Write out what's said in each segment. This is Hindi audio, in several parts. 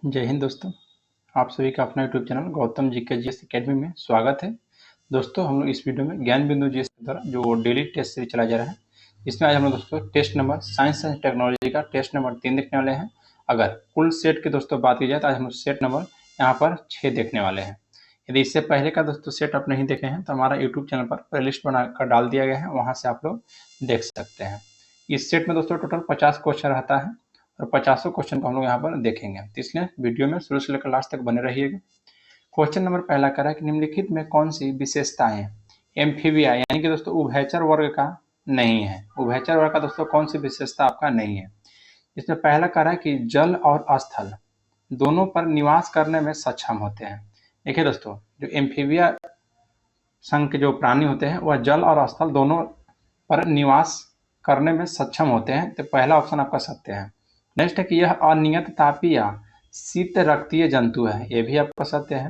जय हिंद दोस्तों। आप सभी का अपना यूट्यूब चैनल गौतम जी के जीएस एकेडमी में स्वागत है। दोस्तों हम लोग इस वीडियो में ज्ञान बिंदु जीएस के द्वारा जो डेली टेस्ट सीरीज चलाया जा रहा है, इसमें आज हम लोग दोस्तों test number science and technology का टेस्ट नंबर 3 देखने वाले हैं। अगर कुल सेट की दोस्तों बात की जाए तो आज हम लोग सेट नंबर यहाँ पर 6 देखने वाले हैं। यदि इससे पहले का दोस्तों सेट आप नहीं देखे हैं तो हमारा यूट्यूब चैनल पर प्लेलिस्ट बनाकर डाल दिया गया है, वहाँ से आप लोग देख सकते हैं। इस सेट में दोस्तों टोटल 50 क्वेश्चन रहता है और 50 क्वेश्चन को हम लोग यहाँ पर देखेंगे, तो इसलिए वीडियो में शुरू से लेकर लास्ट तक बने रहिएगा। क्वेश्चन नंबर पहला कह रहा है कि निम्नलिखित में कौन सी विशेषताएं एम्फीबिया यानी कि दोस्तों उभयचर वर्ग का नहीं है। उभयचर वर्ग का दोस्तों कौन सी विशेषता आपका नहीं है। इसमें पहला कह रहा है कि जल और स्थल दोनों पर निवास करने में सक्षम होते हैं। देखिए दोस्तों, जो एम्फीबिया संघ के जो प्राणी होते हैं वह जल और स्थल दोनों पर निवास करने में सक्षम होते हैं, तो पहला ऑप्शन आपका सत्य है। नेक्स्ट है कि यह अनियत तापी या शीत रक्तीय जंतु है, ये भी आपका सत्य है।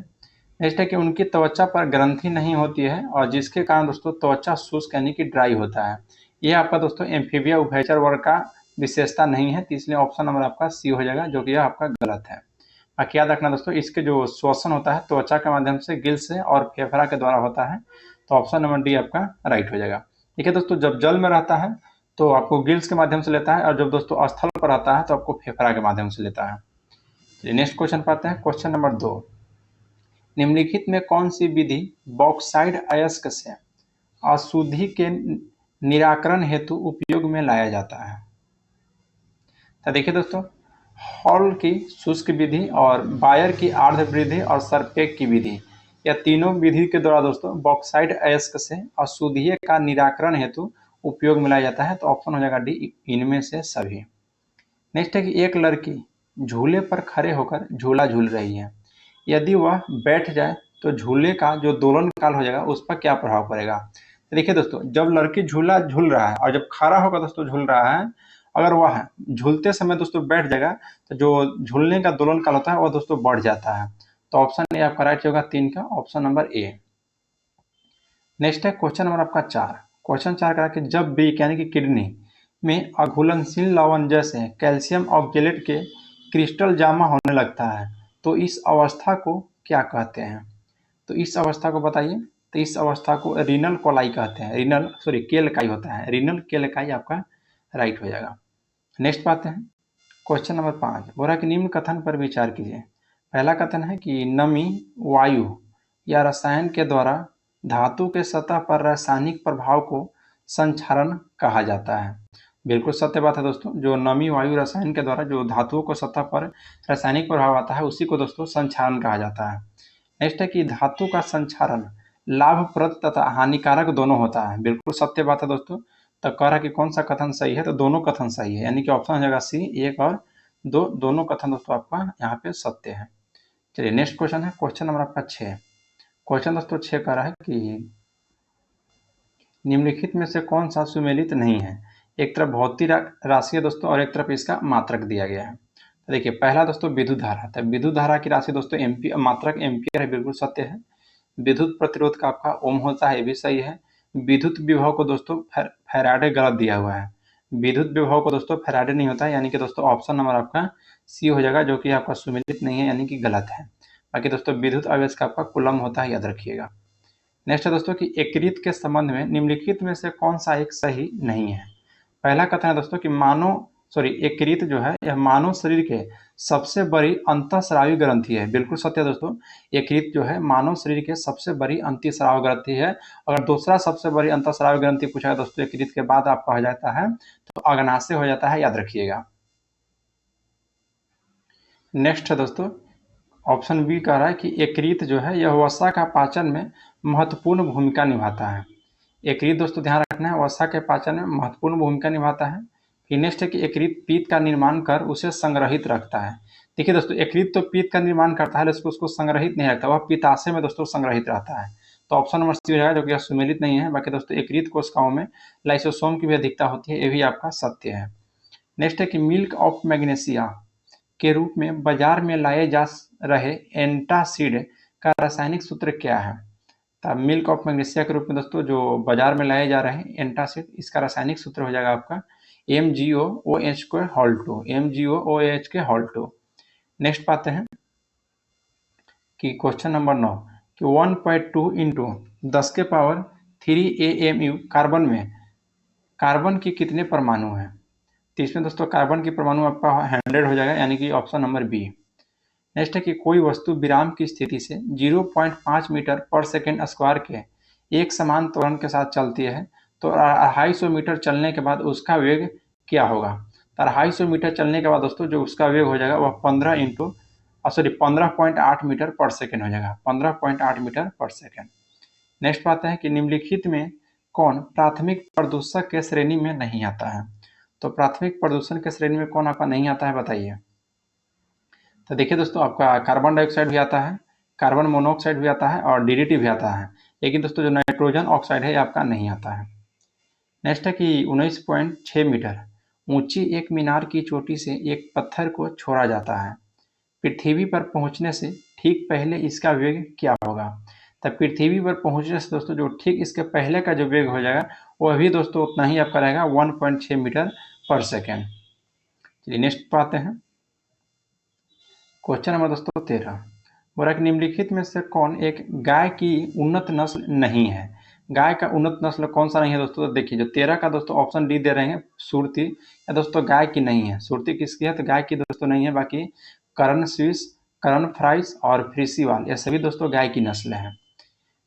नेक्स्ट है कि उनकी त्वचा पर ग्रंथि नहीं होती है और जिसके कारण दोस्तों त्वचा शुष्क यानी कि ड्राई होता है। ये आपका दोस्तों एम्फीबिया उभयचर वर्ग का विशेषता नहीं है, तो इसलिए ऑप्शन नंबर आपका सी हो जाएगा, जो कि यह आपका गलत है। बाकी याद रखना दोस्तों, इसके जो श्वसन होता है त्वचा के माध्यम से, गिल से और फेफड़ा के द्वारा होता है, तो ऑप्शन नंबर डी आपका राइट हो जाएगा। ठीक है दोस्तों, जब जल में रहता है तो आपको गिल्स के माध्यम से लेता है और जब दोस्तों स्थल पर आता है तो आपको फेफड़ा के माध्यम से लेता है। चलिए नेक्स्ट क्वेश्चन पाते हैं। क्वेश्चन नंबर 2, निम्नलिखित में कौन सी विधि बॉक्साइड अयस्क से अशुद्धि के निराकरण हेतु उपयोग में लाया जाता है। तो देखिए दोस्तों, हॉल की शुष्क विधि और बायर की आर्द्र विधि और सरपेक की विधि, यह तीनों विधि के द्वारा दोस्तों बॉक्साइड अयस्क से अशुद्धि का निराकरण हेतु उपयोग में लाया जाता है, तो ऑप्शन हो जाएगा डी, इनमें से सभी। नेक्स्ट है कि एक लड़की झूले पर खड़े होकर झूला झूल रही है, यदि वह बैठ जाए तो झूले का जो दोलन काल हो जाएगा उस पर क्या प्रभाव पड़ेगा। तो देखिए दोस्तों, जब लड़की झूला झूल रहा है और जब खड़ा होकर दोस्तों झूल रहा है, अगर वह झूलते समय दोस्तों बैठ जाएगा तो जो झूलने का दोलन काल होता है वह दोस्तों बढ़ जाता है, तो ऑप्शन ए आपका राइट होगा 3 का, ऑप्शन नंबर ए। नेक्स्ट है क्वेश्चन नंबर आपका 4। क्वेश्चन 4 करा कि जब ब्रिक यानी कि किडनी में अघुलनशील लवण जैसे कैल्शियम ऑक्जेलेट के क्रिस्टल जमा होने लगता है तो इस अवस्था को क्या कहते हैं। तो इस अवस्था को बताइए। तो इस अवस्था को रीनल कोलाई कहते हैं, केलकाई होता है, रीनल केलकाई आपका राइट हो जाएगा। नेक्स्ट पाते हैं क्वेश्चन नंबर 5। बोला कि निम्न कथन पर विचार कीजिए। पहला कथन है कि नमी वायु या रसायन के द्वारा धातु के सतह पर रासायनिक प्रभाव को संक्षारण कहा जाता है। बिल्कुल सत्य बात है दोस्तों, जो नमी वायु रसायन के द्वारा जो धातुओं को सतह पर रासायनिक प्रभाव आता है उसी को दोस्तों संक्षारण कहा जाता है। नेक्स्ट है कि धातु का संक्षारण लाभप्रद तथा हानिकारक दोनों होता है। बिल्कुल सत्य बात है दोस्तों। तो कह रहा कि कौन सा कथन सही है, तो दोनों कथन सही है, यानी कि ऑप्शन हो जाएगा सी, 1 और 2 दोनों कथन दोस्तों आपका यहाँ पे सत्य है। चलिए नेक्स्ट क्वेश्चन है क्वेश्चन नंबर आपका 6। क्वेश्चन दोस्तों 6 कह रहा है कि निम्नलिखित में से कौन सा सुमेलित नहीं है। एक तरफ भौतिक राशि है दोस्तों और एक तरफ इसका मात्रक दिया गया है। तो देखिए पहला दोस्तों विद्युत धारा, तो विद्युत धारा की राशि दोस्तों एम्पियर, मात्रक एम्पियर है, बिल्कुल सत्य है। विद्युत प्रतिरोध का आपका ओम होता है, ये भी सही है। विद्युत विभव को दोस्तों फैराडे गलत दिया हुआ है, विद्युत विभव को दोस्तों फैराडे नहीं होता है, यानी कि दोस्तों ऑप्शन नंबर आपका सी हो जाएगा, जो कि आपका सुमेलित नहीं है यानी कि गलत है। बाकी दोस्तों विद्युत आवेश का आपका कूलम होता है, याद रखिएगा। नेक्स्ट है दोस्तों कि एकीकृत के संबंध में निम्नलिखित में से कौन सा एक सही नहीं है। पहला कथन है दोस्तों कि एकीकृत जो है यह मानव शरीर के सबसे बड़ी अंतःस्रावी ग्रंथि है। बिल्कुल सत्य है दोस्तों, एकीकृत जो है मानव शरीर के सबसे बड़ी अंतःस्राव ग्रंथि है। अगर दूसरा सबसे बड़ी अंतःस्रावी ग्रंथि पूछा है दोस्तों एकीकृत के बाद आपका हो जाता है तो अग्नाशय हो जाता है, याद रखिएगा। नेक्स्ट है दोस्तों ऑप्शन बी कह रहा है कि एकीकृत जो है यह वसा का पाचन में महत्वपूर्ण भूमिका निभाता है। एकीकृत दोस्तों ध्यान रखना है, वसा के पाचन में महत्वपूर्ण भूमिका निभाता है। फिर नेक्स्ट है कि एकीकृत पीत का निर्माण कर उसे संग्रहित रखता है। देखिए दोस्तों, एकीकृत तो पीत का निर्माण करता है लेकिन उसको संग्रहित नहीं रखता, वह पित्ताशय में दोस्तों संग्रहित रहता है, तो ऑप्शन नंबर सी हो जाएगा, जो कि सुमेलित नहीं है। बाकी दोस्तों एकीकृत कोशिकाओं में लाइसोसोम की भी अधिकता होती है, ये भी आपका सत्य है। नेक्स्ट है कि मिल्क ऑफ मैग्नीशिया के रूप में बाजार में लाए जा रहे एंटासिड का रासायनिक सूत्र क्या है। तो मिल्क ऑफ मैग्नीशिया के रूप में दोस्तों जो बाजार में लाए जा रहे हैं एंटासिड, इसका रासायनिक सूत्र हो जाएगा आपका MgOH के हॉल 2, MgOH के हॉल 2। नेक्स्ट पाते हैं कि क्वेश्चन नंबर 9 कि 1.2 इंटू 10⁻³ AMU कार्बन की कितने परमाणु हैं। तो इसमें दोस्तों कार्बन की परमाणु आपका 100 हो जाएगा, यानी कि ऑप्शन नंबर बी। नेक्स्ट है कि कोई वस्तु विराम की स्थिति से 0.5 मीटर पर सेकेंड स्क्वायर के एक समान त्वरण के साथ चलती है, तो 250 मीटर चलने के बाद उसका वेग क्या होगा। तो 250 मीटर चलने के बाद दोस्तों जो उसका वेग हो जाएगा वह 15.8 मीटर पर सेकेंड हो जाएगा, 15.8 मीटर पर सेकेंड। नेक्स्ट बात है कि निम्नलिखित में कौन प्राथमिक प्रदूषक के श्रेणी में नहीं आता है। तो प्राथमिक प्रदूषण के श्रेणी में कौन आपका नहीं आता है, बताइए। तो देखिए दोस्तों, आपका कार्बन डाइऑक्साइड भी आता है, कार्बन मोनोऑक्साइड भी आता है और DDT भी आता है, लेकिन दोस्तों जो नाइट्रोजन ऑक्साइड है आपका नहीं आता है। नेक्स्ट है कि 19.6 मीटर ऊंची एक मीनार की चोटी से एक पत्थर को छोड़ा जाता है। पृथ्वी पर पहुंचने से ठीक पहले इसका वेग क्या होगा। तब पृथ्वी पर पहुंचने से दोस्तों जो ठीक इसके पहले का जो वेग हो जाएगा वह भी दोस्तों उतना ही आपका रहेगा, 1.6 मीटर पर सेकेंड। चलिए नेक्स्ट पे आते हैं। क्वेश्चन नंबर दोस्तों 13 बोला कि निम्नलिखित में से कौन एक गाय की उन्नत नस्ल नहीं है। गाय का उन्नत नस्ल कौन सा नहीं है दोस्तों। तो देखिए जो 13 का दोस्तों ऑप्शन डी दे रहे हैं, सुरती, या दोस्तों गाय की नहीं है। सुरती किसकी है, तो गाय की दोस्तों नहीं है। बाकी करण स्विस, करण फ्राइस और फ्रीसीवाल ये सभी दोस्तों गाय की नस्ल है।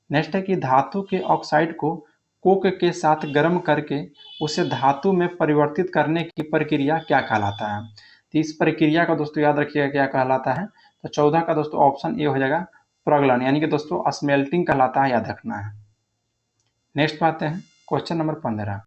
नेक्स्ट है कि धातु के ऑक्साइड को कोक के साथ गर्म करके उसे धातु में परिवर्तित करने की प्रक्रिया क्या कहलाता है। तो इस प्रक्रिया को दोस्तों याद रखिएगा क्या कहलाता है। तो 14 का दोस्तों ऑप्शन ए हो जाएगा, प्रगलन, यानी कि दोस्तों स्मेल्टिंग कहलाता है, याद रखना है। नेक्स्ट आते हैं क्वेश्चन नंबर 15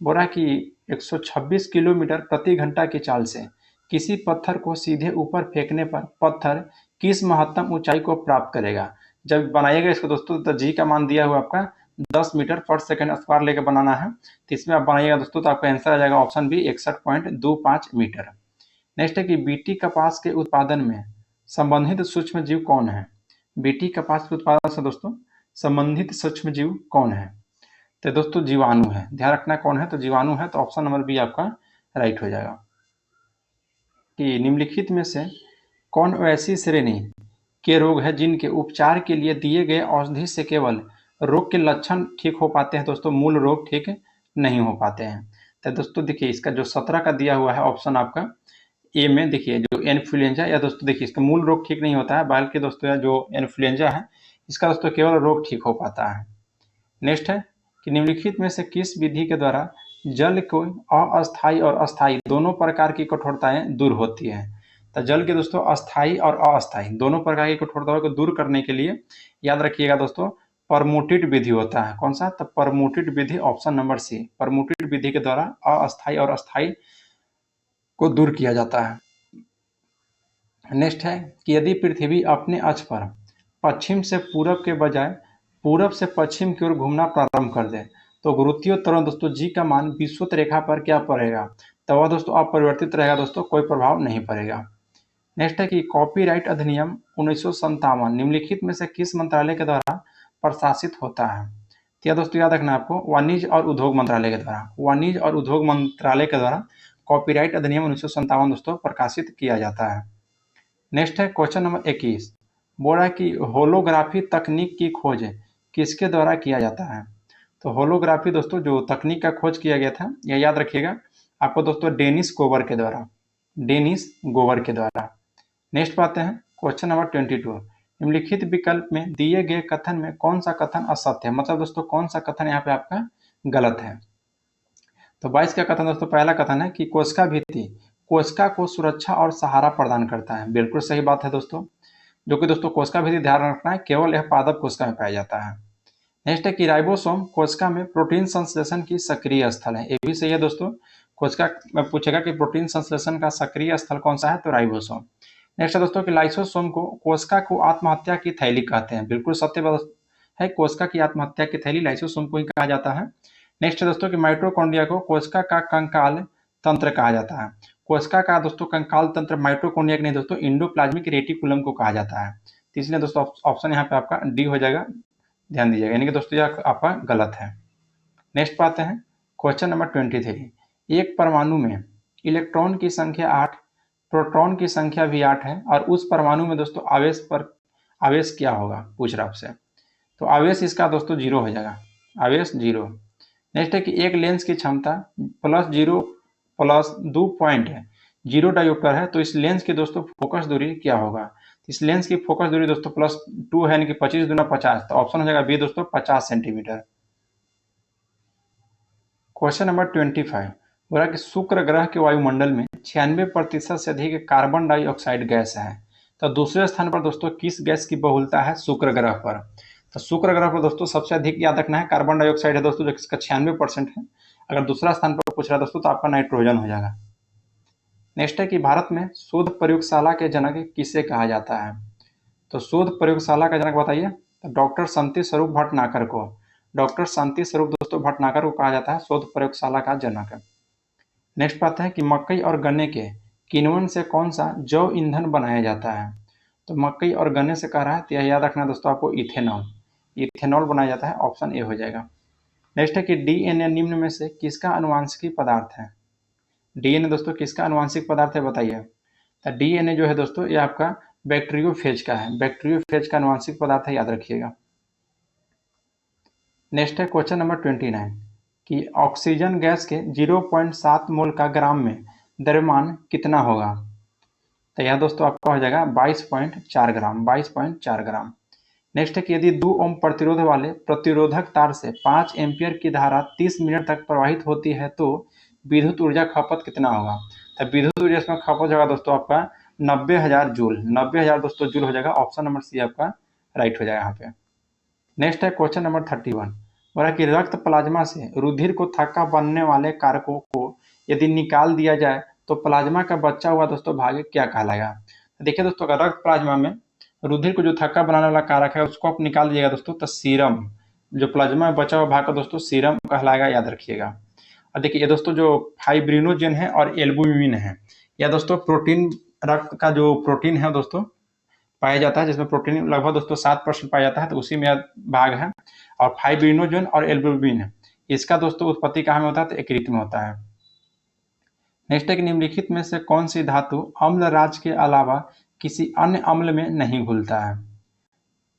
बोला कि 126 किलोमीटर प्रति घंटा की चाल से किसी पत्थर को सीधे ऊपर फेंकने पर पत्थर किस महत्तम ऊंचाई को प्राप्त करेगा। जब बनाइएगा इसको दोस्तों तो जी का मान दिया हुआ आपका 10 मीटर पर सेकेंड स्क्वायर लेकर बनाना है। तो इसमें आप बनाइएगा दोस्तों तो आपका आंसर आ जाएगा ऑप्शन बी, 61.25 मीटर। नेक्स्ट है कि बीटी कपास के उत्पादन में संबंधित सूक्ष्म जीव कौन है। बीटी कपास के उत्पादन से दोस्तों संबंधित सूक्ष्म जीव कौन है। तो दोस्तों जीवाणु है, ध्यान रखना कौन है, तो जीवाणु है। तो ऑप्शन नंबर बी आपका राइट हो जाएगा। कि निम्नलिखित में से कौन ऐसी श्रेणी के रोग है जिनके उपचार के लिए दिए गए औषधि से केवल रोग के लक्षण ठीक हो पाते हैं, दोस्तों मूल रोग ठीक नहीं हो पाते हैं। तो दोस्तों देखिए इसका जो 17 का दिया हुआ है ऑप्शन आपका ए में, देखिए जो इन्फ्लुएंजा, या दोस्तों देखिए इसका मूल रोग ठीक नहीं होता है, बल्कि दोस्तों जो इन्फ्लुएंजा है इसका दोस्तों केवल रोग ठीक हो पाता है। नेक्स्ट है कि निम्नलिखित में से किस विधि के द्वारा जल को अस्थायी और अस्थायी दोनों प्रकार की कठोरताएं दूर होती है। तो जल के दोस्तों अस्थायी और अस्थायी दोनों प्रकार की कठोरताओं को दूर करने के लिए याद रखिएगा दोस्तों परमुटेड विधि होता है। कौन सा, तो परमुटेड विधि, ऑप्शन नंबर सी, परमुटेड विधि के द्वारा अस्थायी और अस्थायी को दूर किया जाता है। नेक्स्ट है कि यदि पृथ्वी अपने अक्ष पर पश्चिम से पूरब के बजाय पूरब से पश्चिम की ओर घूमना प्रारंभ कर दे तो गुरुत्वीय त्वरण दोस्तों जी का मान विषुवत रेखा पर क्या पड़ेगा। तो वह दोस्तों अपरिवर्तित रहेगा, दोस्तों कोई प्रभाव नहीं पड़ेगा। नेक्स्ट है कि कॉपीराइट अधिनियम 1957 निम्नलिखित में से किस मंत्रालय के द्वारा प्रशासित होता है। तो यह दोस्तों याद रखना आपको वाणिज्य और उद्योग मंत्रालय के द्वारा, वाणिज्य और उद्योग मंत्रालय के द्वारा कॉपीराइट अधिनियम 1957 दोस्तों प्रकाशित किया जाता है। नेक्स्ट है क्वेश्चन नंबर 21 बोला कि होलोग्राफी तकनीक की खोज किसके द्वारा किया जाता है। तो होलोग्राफी दोस्तों जो तकनीक का खोज किया गया था यह याद रखिएगा आपको दोस्तों डेनिस गोवर के द्वारा, डेनिस गोवर के द्वारा। नेक्स्ट पाते हैं क्वेश्चन नंबर 22 निम्नलिखित विकल्प में दिए गए कथन में कौन सा कथन असत्य है, मतलब दोस्तों कौन सा कथन यहाँ पे आपका गलत है। तो 22 का कथन दोस्तों पहला कथन है कि कोशिका भित्ति कोशिका को सुरक्षा और सहारा प्रदान करता है, बिल्कुल सही बात है दोस्तों, जो कि दोस्तों कोशिका भित्ति ध्यान रखना है केवल यह पादप कोशिका में पाया जाता है। नेक्स्ट है कि राइबोसोम कोशिका में प्रोटीन संश्लेषण की सक्रिय स्थल है, ये भी सही है दोस्तों। कोशिका में पूछेगा कि प्रोटीन संश्लेषण का सक्रिय स्थल कौन सा है, तो राइबोसोम। नेक्स्ट है दोस्तों कि लाइसोसोम को कोशिका को आत्महत्या की थैली कहते हैं, बिल्कुल सत्य है, कोशिका की आत्महत्या की थैली लाइसोसोम को ही कहा जाता है। नेक्स्ट है दोस्तों कि माइटोकॉन्ड्रिया को कोशिका का कंकाल तंत्र कहा जाता है। कोशिका का दोस्तों कंकाल तंत्र माइटोकॉन्ड्रिया नहीं दोस्तों इंडोप्लाज्मिक रेटिकुलम को कहा जाता है। तो इसलिए दोस्तों ऑप्शन यहाँ पे आपका डी हो जाएगा, ध्यान दीजिएगा, यानी कि दोस्तों यह आपका गलत है। नेक्स्ट पाते हैं क्वेश्चन नंबर 23 एक परमाणु में इलेक्ट्रॉन की संख्या 8 प्रोटॉन की संख्या भी 8 है और उस परमाणु में दोस्तों आवेश क्या होगा पूछ रहा आपसे। तो आवेश इसका दोस्तों 0 हो जाएगा, आवेश 0। नेक्स्ट है कि एक लेंस की क्षमता +0 +2 पॉइंट है, 0 डायोप्टर है, तो इस लेंस की दोस्तों फोकस दूरी क्या होगा। इस लेंस की फोकस दूरी दोस्तों +2 है, यानी कि 25 × 50, तो ऑप्शन हो जाएगा बी दोस्तों 50 सेंटीमीटर। क्वेश्चन नंबर 25 बोला कि शुक्र ग्रह के वायुमंडल में 96% से अधिक कार्बन डाइऑक्साइड गैस है। तो दूसरे स्थान पर दोस्तों किस गैस की बहुलता है शुक्र ग्रह पर। तो शुक्र ग्रह पर दोस्तों सबसे अधिक याद रखना है कार्बन डाइऑक्साइड है दोस्तों, जो इसका 96% है। अगर दूसरा स्थान पर पूछ रहा है दोस्तों तो आपका नाइट्रोजन हो जाएगा। नेक्स्ट है कि भारत में शोध प्रयोगशाला के जनक किसे कहा जाता है। तो शोध प्रयोगशाला का जनक बताइए। तो डॉक्टर शांति स्वरूप भटनागर को, डॉक्टर शांति स्वरूप दोस्तों भटनागर को कहा जाता है शोध प्रयोगशाला का जनक। नेक्स्ट बात है कि मकई और गन्ने के किण्वन से कौन सा जैव ईंधन बनाया जाता है। तो मकई और गन्ने से कह रहा है, तो यह याद रखना दोस्तों आपको, इथेनॉल, इथेनॉल बनाया जाता है, ऑप्शन ए हो जाएगा। नेक्स्ट है कि डीएनए निम्न में से किसका आनुवांशिक पदार्थ है। डीएनए दोस्तों किसका आनुवांशिक पदार्थ है बताइए। तो डीएनए जो है दोस्तों ये आपका बैक्टीरियोफेज का है, बैक्टीरियोफेज का आनुवांशिक पदार्थ है, याद रखिएगा। नेक्स्ट है क्वेश्चन नंबर 29 कि ऑक्सीजन गैस के 0.7 मोल का ग्राम में द्रव्यमान कितना होगा। तो यह दोस्तों आपका हो जाएगा 22.4 ग्राम, 22.4 ग्राम। नेक्स्ट है कि यदि 2 ओम प्रतिरोध वाले प्रतिरोधक तार से 5 एम्पियर की धारा 30 मिनट तक प्रवाहित होती है तो विद्युत ऊर्जा खपत कितना होगा। तो विद्युत ऊर्जा इसमें खपत हो जाएगा दोस्तों आपका 90,000 जूल, 90,000 दोस्तों जूल हो जाएगा, ऑप्शन नंबर सी आपका राइट हो जाएगा यहाँ पे। नेक्स्ट है क्वेश्चन नंबर 31 बोला कि रक्त प्लाज्मा से रुधिर को थक्का बनने वाले कारकों को यदि निकाल दिया जाए तो प्लाज्मा का बचा हुआ दोस्तों भाग क्या कहलाएगा। देखिए दोस्तों अगर रक्त प्लाज्मा में रुधिर को जो थक्का बनाने वाला कारक है उसको आप निकाल दिएगा दोस्तों, तो सीरम, जो प्लाज्मा में बचा हुआ भाग का दोस्तों सीरम कहलाएगा, याद रखिएगा। और देखिए ये दोस्तों जो फाइब्रिनोजेन है और एल्बुमिन है, यह दोस्तों प्रोटीन, रक्त का जो प्रोटीन है दोस्तों पाया जाता है, जिसमें प्रोटीन लगभग दोस्तों 7% पाया जाता है, तो उसी में यह भाग है। और फाइब्रिनोजेन और एल्बुमिन है, इसका दोस्तों उत्पत्ति कहाँ में होता है, तो यकृत में होता है। नेक्स्ट है कि निम्नलिखित में से कौन सी धातु अम्ल राज के अलावा किसी अन्य अम्ल में नहीं घुलता है।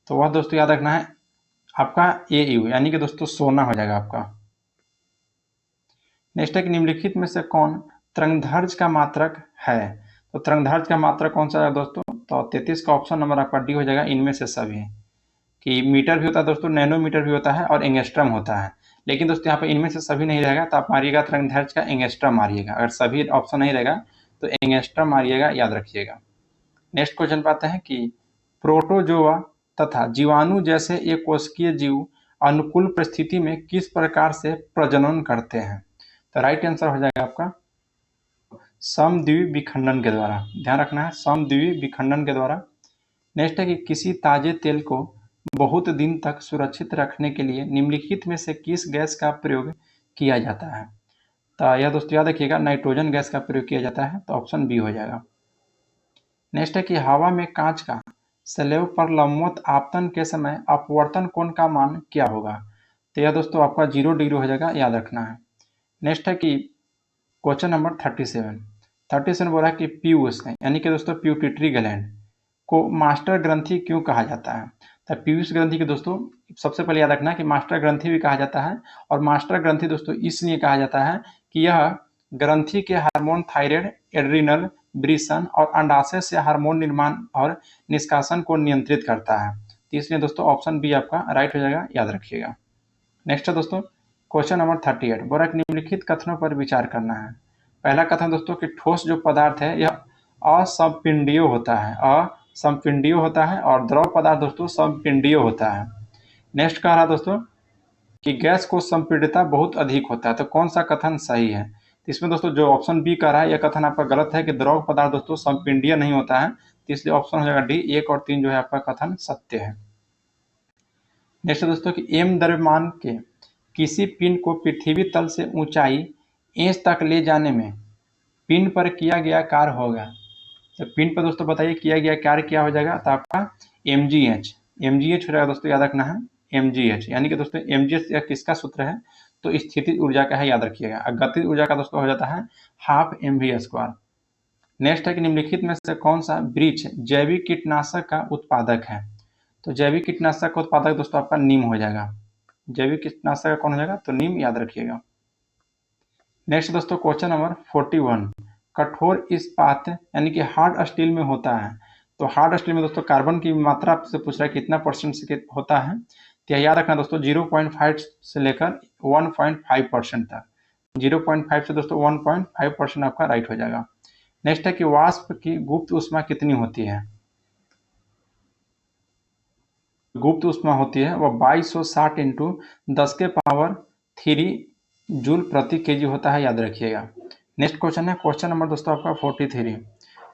तो वह दोस्तों याद रखना है आपका AU, यानी कि दोस्तों सोना हो जाएगा आपका। नेक्स्ट है कि निम्नलिखित में से कौन तरंगदैर्घ्य का मात्रक है। तो तरंगदैर्घ्य का मात्रक कौन सा है दोस्तों, तो 33 का ऑप्शन नंबर आपका डी हो जाएगा, इनमें से सभी। कि मीटर भी होता है दोस्तों, नैनोमीटर भी होता है और एंगस्ट्रम होता है, लेकिन दोस्तों यहाँ पे इनमें से सभी नहीं रहेगा, तो आप मारिएगा तरंगदैर्घ्य का एंगस्ट्रम मारिएगा, अगर सभी ऑप्शन नहीं रहेगा तो एंगस्ट्रम मारिएगा, याद रखिएगा। नेक्स्ट क्वेश्चन पे आते हैं कि प्रोटोजोआ तथा जीवाणु जैसे एक कोशिकीय जीव अनुकूल परिस्थिति में किस प्रकार से प्रजनन करते हैं। तो राइट आंसर हो जाएगा आपका समद्वितीय विखंडन के द्वारा, ध्यान रखना है, समद्वितीय विखंडन के द्वारा। नेक्स्ट है कि किसी ताजे तेल को बहुत दिन तक सुरक्षित रखने के लिए निम्नलिखित में से किस गैस का प्रयोग किया जाता है। तो यह दोस्तों याद रखिएगा नाइट्रोजन गैस का प्रयोग किया जाता है, तो ऑप्शन बी हो जाएगा। नेक्स्ट है कि हवा में कांच का स्लैब पर लंबवत आपतन के समय अपवर्तन कोण का मान क्या होगा। तो यह दोस्तों आपका 0 डिग्री हो जाएगा, याद रखना है। नेक्स्ट है कि क्वेश्चन नंबर 37 बोला कि पीयूष यानी कि दोस्तों प्यूटिटरी ग्लैंड को मास्टर ग्रंथि क्यों कहा जाता है। तो पीयूष ग्रंथि के दोस्तों सबसे पहले याद रखना है कि मास्टर ग्रंथि भी कहा जाता है, और मास्टर ग्रंथि दोस्तों इसलिए कहा जाता है कि यह ग्रंथि के हार्मोन थायराइड, एड्रिनल, वृषण और अंडाशय से हार्मोन निर्माण और निष्कासन को नियंत्रित करता है, तो इसलिए दोस्तों ऑप्शन बी आपका राइट हो जाएगा, याद रखिएगा। नेक्स्ट है दोस्तों क्वेश्चन नंबर 38 बोला कि निम्नलिखित कथनों पर विचार करना है। पहला कथन दोस्तों कि ठोस जो पदार्थ है यह असंपिंडीय होता है, असंपिंडीय होता है, और द्रव पदार्थ दोस्तों संपिंडीय होता है। नेक्स्ट कह रहा दोस्तों कि गैस को संपीड़ितता बहुत अधिक होता है, तो कौन सा कथन सही है। तो इसमें दोस्तों जो ऑप्शन बी कह रहा है यह कथन आपका गलत है कि द्रव पदार्थ दोस्तों संपिंडीय नहीं होता है, तो इसलिए ऑप्शन हो जाएगा डी, 1 और 3 जो है आपका कथन सत्य है। नेक्स्ट दोस्तों कि एम द्रव्यमान के किसी पिंड को पृथ्वी तल से ऊंचाई इंच तक ले जाने में पिंड पर किया गया कार्य होगा। तो पिंड पर दोस्तों बताइए किया गया कार्य क्या हो जाएगा, तो आपका mgh, mgh हो जाएगा दोस्तों, याद रखना है mgh, यानी कि दोस्तों mgh किसका सूत्र है, तो स्थितिज ऊर्जा का है, याद रखिएगा। गतिज ऊर्जा का दोस्तों हो जाता है ½ mv²। नेक्स्ट है कि निम्नलिखित में से कौन सा वृक्ष जैविक कीटनाशक का उत्पादक है? तो जैविक कीटनाशक का उत्पादक दोस्तों आपका नीम हो जाएगा। जैविक कीटनाशक का कौन हो जाएगा? तो नीम, याद रखिएगा। नेक्स्ट दोस्तों क्वेश्चन नंबर 41, कठोर इस्पात यानी कि हार्ड स्टील में होता है। तो हार्ड स्टील में दोस्तों कार्बन की मात्रा आपसे पूछ रहा है कितना परसेंट से होता है। तो याद रखना दोस्तों 0.5 से लेकर 1.5% तक। 0.5 से दोस्तों 1.5% आपका राइट हो जाएगा। नेक्स्ट है कि वाष्प की गुप्त ऊष्मा कितनी होती है? गुप्त ऊष्मा होती है वह 2260 इंटू 10 के पावर 3 जूल प्रति केजी होता है, याद रखिएगा। नेक्स्ट क्वेश्चन है क्वेश्चन नंबर दोस्तों आपका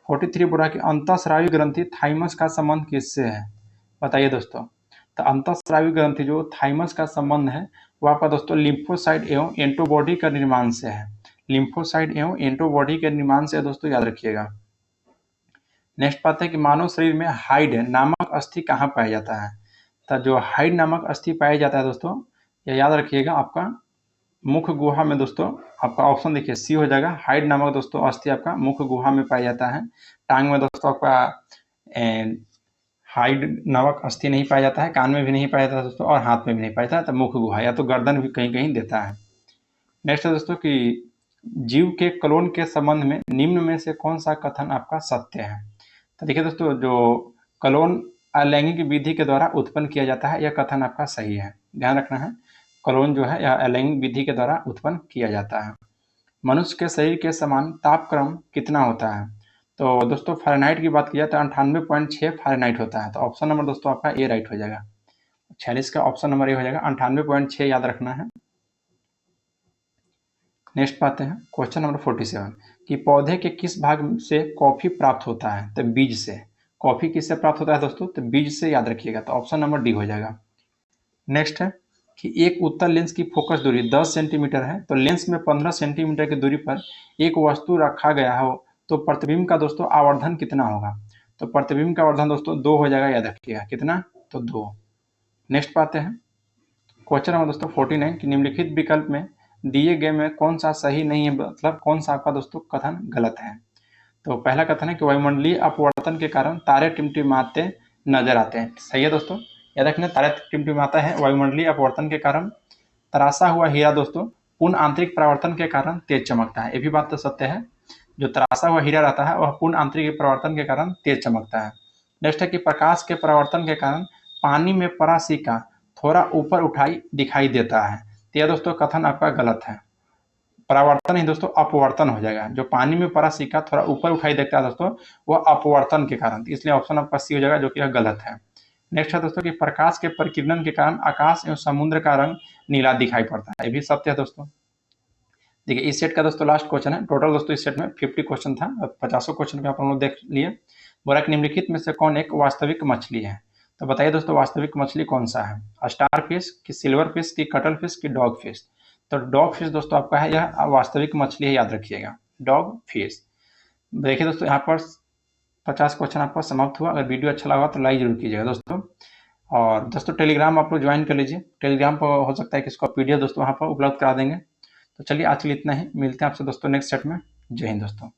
43 बोला कि अंतःस्रावी ग्रंथि थाइमस का संबंध किससे है? बताइए दोस्तों। तो अंतःस्रावी ग्रंथि जो थाइमस का संबंध है वो आपका दोस्तों लिम्फोसाइट एवं एंटीबॉडी का निर्माण से है। लिम्फोसाइट एवं एंटीबॉडी के निर्माण से दोस्तों, याद रखिएगा। नेक्स्ट बात है कि मानव शरीर में हाइड नामक अस्थि कहाँ पाया जाता है? तो जो हाइड नामक अस्थि पाया जाता है दोस्तों, ये याद रखिएगा आपका मुख गुहा में दोस्तों। आपका ऑप्शन देखिए सी हो जाएगा। हाइड नामक दोस्तों अस्थि आपका मुख गुहा में पाया जाता है। टांग में दोस्तों आपका हाइड नामक अस्थि नहीं पाया जाता है, कान में भी नहीं पाया जाता है दोस्तों, और हाथ में भी नहीं पाया जाता है। तो मुख गुहा या तो गर्दन भी कहीं कहीं देता है। नेक्स्ट है दोस्तों कि जीव के क्लोन के संबंध में निम्न में से कौन सा कथन आपका सत्य है? तो देखिए दोस्तों, जो क्लोन अलैंगिक विधि के द्वारा उत्पन्न किया जाता है, यह कथन आपका सही है। ध्यान रखना है, क्लोन जो है यह अलैंगिक विधि के द्वारा उत्पन्न किया जाता है। मनुष्य के शरीर के समान तापक्रम कितना होता है? तो दोस्तों फ़ारेनहाइट की बात की जाए तो 98.6 फ़ारेनहाइट होता है। तो ऑप्शन नंबर दोस्तों आपका ए राइट हो जाएगा। 46 का ऑप्शन नंबर ए हो जाएगा, 98.6 याद रखना है। नेक्स्ट पाते हैं क्वेश्चन नंबर 47 कि पौधे के किस भाग से कॉफी प्राप्त होता है? तो बीज से। कॉफी किससे प्राप्त होता है दोस्तों? तो बीज से, याद रखिएगा। तो ऑप्शन नंबर डी हो जाएगा। नेक्स्ट है कि एक उत्तल लेंस की फोकस दूरी 10 सेंटीमीटर है, तो लेंस में 15 सेंटीमीटर की दूरी पर एक वस्तु रखा गया हो तो प्रतिबिंब का दोस्तों आवर्धन कितना होगा? तो प्रतिबिंब का आवर्धन दोस्तों 2 हो जाएगा, याद रखिएगा। कितना? तो 2। नेक्स्ट पाते हैं क्वेश्चन नंबर दोस्तों 49 कि निम्नलिखित विकल्प में दिए गए में कौन सा सही नहीं है, मतलब कौन सा आपका दोस्तों कथन गलत है? तो पहला कथन है कि वायुमंडलीय अपवर्तन के कारण तारे टिमटिमाते नजर आते हैं। सही है दोस्तों, याद रखना, तारे टिमटिमाता है वायुमंडलीय अपवर्तन के कारण। तराशा हुआ हीरा दोस्तों पूर्ण आंतरिक परावर्तन के कारण तेज चमकता है। ये भी बात तो सत्य है, जो तराशा हुआ हीरा रहता है वह पूर्ण आंतरिक परावर्तन के कारण तेज चमकता है। नेक्स्ट है कि प्रकाश के परावर्तन के कारण पानी में परासिका थोड़ा ऊपर उठाई दिखाई देता है। तो यह दोस्तों कथन आपका गलत है। परावर्तन ही दोस्तों अपवर्तन हो जाएगा। जो पानी में परासिका थोड़ा ऊपर उठाई देखता है दोस्तों, वह अपवर्तन के कारण, इसलिए ऑप्शन आपका सी हो जाएगा, जो कि यह गलत है। नेक्स्ट है दोस्तों कि प्रकाश के परिकिरण के कारण आकाश एवं समुद्र का रंग नीला दिखाई पड़ता है। ये भी सत्य है दोस्तों। देखिए इस सेट का दोस्तों लास्ट क्वेश्चन है। टोटल दोस्तों इस सेट में 50 क्वेश्चन था, 50 क्वेश्चन पे आप लोग देख लिए। बोला कि निम्नलिखित में से कौन एक वास्तविक मछली है? तो बताइए दोस्तों वास्तविक मछली कौन सा है? स्टार फिश की, सिल्वर फिश की, कटल फिश की, डॉग फिश? तो डॉग फिश दोस्तों आपका है, यह वास्तविक मछली है, याद रखिएगा, डॉग फिश। देखिए दोस्तों यहाँ पर 50 क्वेश्चन आपका समाप्त हुआ। अगर वीडियो अच्छा लगा तो लाइक जरूर कीजिएगा दोस्तों। और दोस्तों टेलीग्राम आप लोग ज्वाइन कर लीजिए। टेलीग्राम पर हो सकता है कि इसको पीडीएफ दोस्तों वहाँ पर उपलब्ध करा देंगे। तो चलिए आज के लिए इतना ही, मिलते हैं आपसे दोस्तों नेक्स्ट सेट में। जय हिंद दोस्तों।